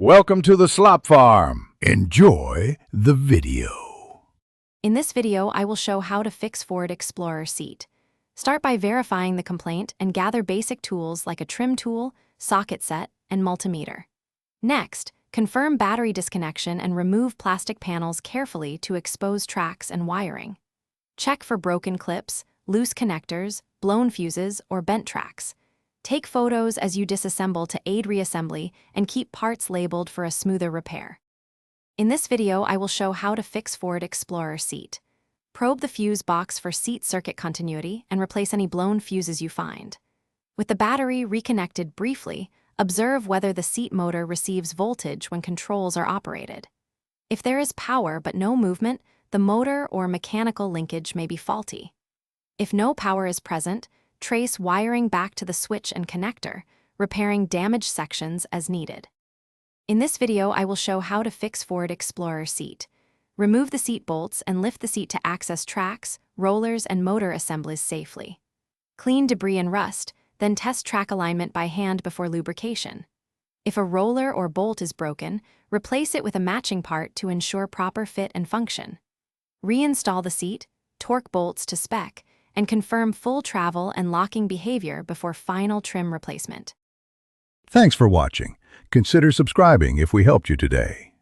Welcome to the Slop Farm. Enjoy the video. In this video, I will show how to fix Ford Explorer seat. Start by verifying the complaint and gather basic tools like a trim tool, socket set, and multimeter. Next, confirm battery disconnection and remove plastic panels carefully to expose tracks and wiring. Check for broken clips, loose connectors, blown fuses, or bent tracks. Take photos as you disassemble to aid reassembly and keep parts labeled for a smoother repair. In this video, I will show how to fix Ford Explorer seat. Probe the fuse box for seat circuit continuity and replace any blown fuses you find. With the battery reconnected briefly, observe whether the seat motor receives voltage when controls are operated. If there is power but no movement, the motor or mechanical linkage may be faulty. If no power is present, trace wiring back to the switch and connector, repairing damaged sections as needed. In this video, I will show how to fix Ford Explorer seat. Remove the seat bolts and lift the seat to access tracks, rollers, and motor assemblies safely. Clean debris and rust, then test track alignment by hand before lubrication. If a roller or bolt is broken, replace it with a matching part to ensure proper fit and function. Reinstall the seat, torque bolts to spec, and confirm full travel and locking behavior before final trim replacement. Thanks for watching. Consider subscribing if we helped you today.